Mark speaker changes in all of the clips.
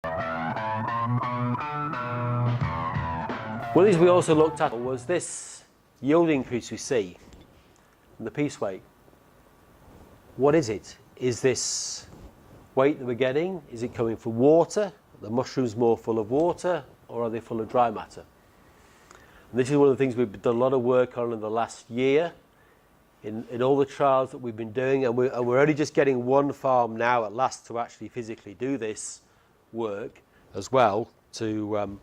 Speaker 1: One of the things we also looked at was this yield increase we see in the piece weight. What is it? Is this weight that we're getting, is it coming from water? Are the mushrooms more full of water, or are they full of dry matter? And this is one of the things we've done a lot of work on in the last year in all the trials that we've been doing, and we're only just getting one farm now at last to actually physically do this work as well to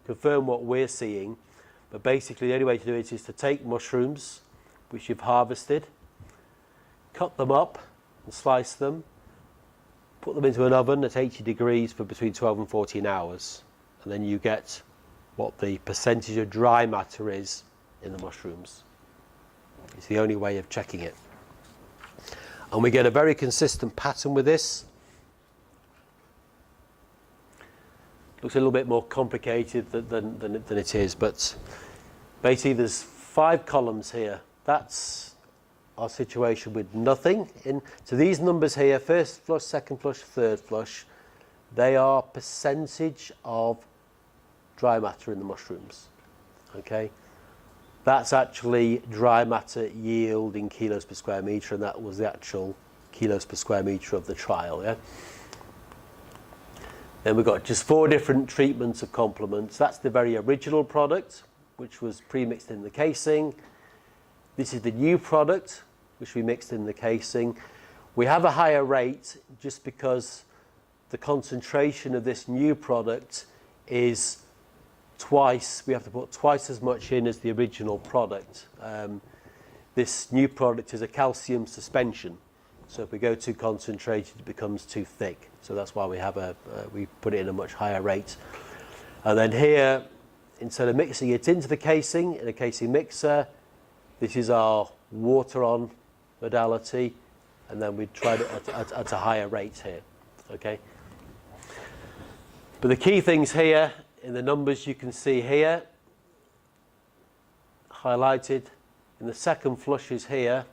Speaker 1: confirm what we're seeing. But basically the only way to do it is to take mushrooms which you've harvested, cut them up and slice them, put them into an oven at 80 degrees for between 12 and 14 hours, and then you get what the percentage of dry matter is in the mushrooms. It's the only way of checking it. And we get a very consistent pattern with this. Looks a little bit more complicated than it is, but basically there's 5 columns here. That's our situation with nothing in. So these numbers here, first flush, second flush, third flush, they are percentage of dry matter in the mushrooms. Okay, that's actually dry matter yield in kilos per square metre, and that was the actual kilos per square metre of the trial. Yeah. Then we've got just 4 different treatments of complements. That's the very original product, which was pre-mixed in the casing. This is the new product, which we mixed in the casing. We have a higher rate just because the concentration of this new product is twice, we have to put twice as much in as the original product. This new product is a calcium suspension. So if we go too concentrated, it becomes too thick. So that's why we have we put it in a much higher rate. And then here, instead of mixing it into the casing, in a casing mixer, this is our water-on modality, and then we tried it at a higher rate here. Okay. But the key things here, in the numbers you can see here, highlighted, in the second flushes here,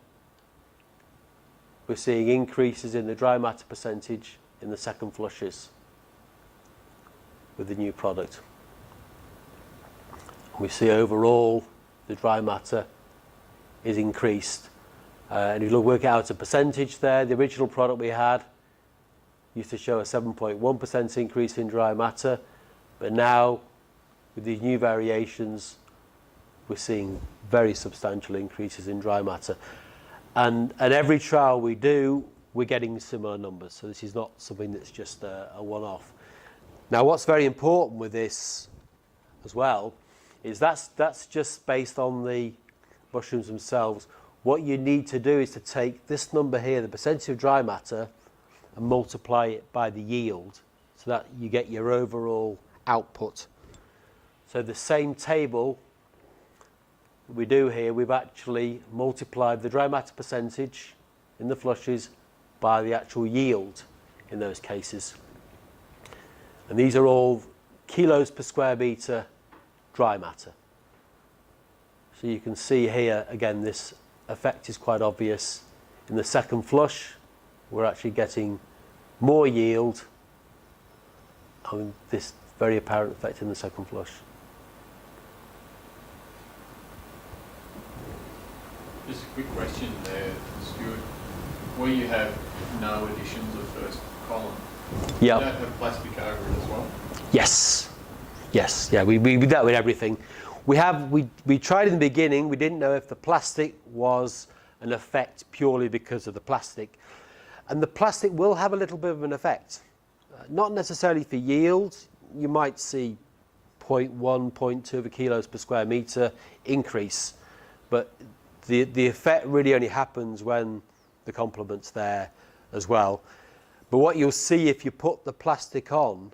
Speaker 1: we're seeing increases in the dry matter percentage in the second flushes with the new product. We see overall the dry matter is increased. And if you work out a percentage there, the original product we had used to show a 7.1% increase in dry matter, but now with these new variations we're seeing very substantial increases in dry matter. And at every trial we do, we're getting similar numbers, so this is not something that's just a one-off. Now what's very important with this as well is that's just based on the mushrooms themselves. What you need to do is to take this number here, the percentage of dry matter, and multiply it by the yield so that you get your overall output. So the same table that we do here, we've actually multiplied the dry matter percentage in the flushes by the actual yield in those cases. And these are all kilos per square metre dry matter. So you can see here, again, this effect is quite obvious. In the second flush, we're actually getting more yield. I mean, this very apparent effect in the second flush.
Speaker 2: Just a quick question there, Stuart. Where you have no additions of first column,
Speaker 1: Yeah.
Speaker 2: you don't have plastic over it as well?
Speaker 1: Yes. Yes. Yeah. We do that with everything. We tried in the beginning. We didn't know if the plastic was an effect purely because of the plastic, and the plastic will have a little bit of an effect. Not necessarily for yield. You might see 0.1, 0.2 of a kilos per square metre increase, but the effect really only happens when the complement's there as well. But what you'll see if you put the plastic on,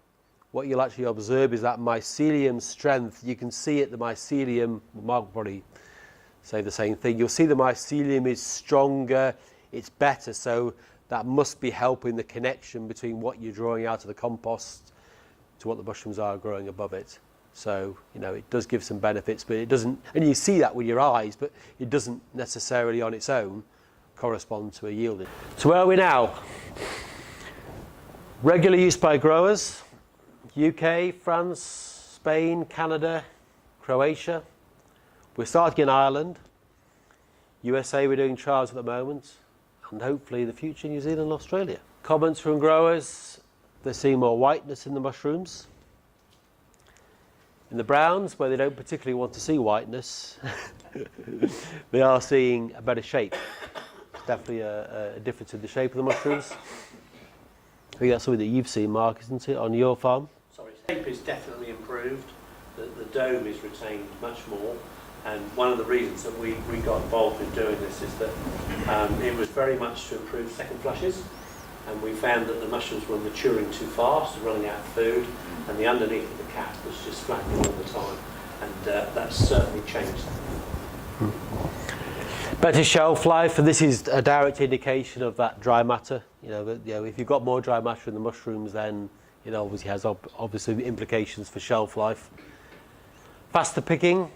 Speaker 1: what you'll actually observe is that mycelium strength. You can see it, the mycelium, Mark will probably say the same thing. You'll see the mycelium is stronger, it's better, so that must be helping the connection between what you're drawing out of the compost to what the mushrooms are growing above it. So, you know, it does give some benefits, but it doesn't, and you see that with your eyes, but it doesn't necessarily on its own correspond to a yield. So where are we now? Regular use by growers. UK, France, Spain, Canada, Croatia. We're starting in Ireland. USA, we're doing trials at the moment. And hopefully in the future, New Zealand and Australia. Comments from growers, they're seeing more whiteness in the mushrooms. In the browns, where they don't particularly want to see whiteness, they are seeing a better shape. It's definitely a difference in the shape of the mushrooms. I think that's something that you've seen, Mark, isn't it, on your farm?
Speaker 3: Sorry, shape is definitely improved. The dome is retained much more. And one of the reasons that we got involved in doing this is that it was very much to improve second flushes. And we found that the mushrooms were maturing too fast, running out of food, and the underneath of the cap was just flattening all the time. And that's certainly changed.
Speaker 1: Better shelf life, and this is a direct indication of that dry matter. If you've got more dry matter in the mushrooms, then it obviously has obviously implications for shelf life. Faster picking.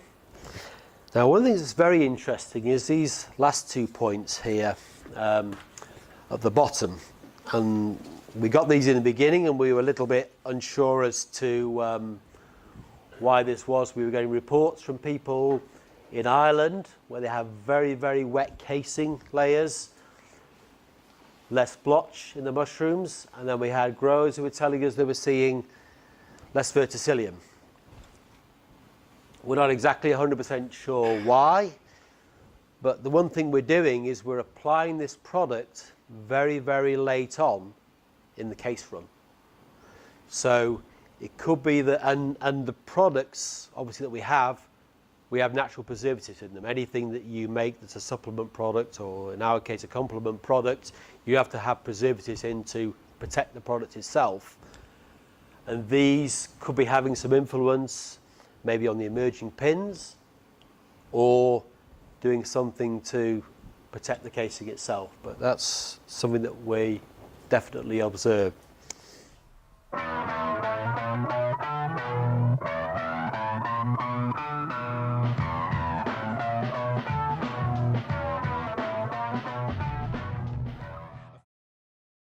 Speaker 1: Now, one of the things that's very interesting is these last 2 points here at the bottom. And we got these in the beginning and we were a little bit unsure as to why this was. We were getting reports from people in Ireland where they have very, very wet casing layers, less blotch in the mushrooms, and then we had growers who were telling us they were seeing less verticillium. We're not exactly 100% sure why, but the one thing we're doing is we're applying this product very, very late on in the case run. So it could be that, and the products obviously that we have natural preservatives in them. Anything that you make that's a supplement product, or in our case a complement product, you have to have preservatives in to protect the product itself. And these could be having some influence maybe on the emerging pins, or doing something to protect the casing itself. But that's something that we definitely observed.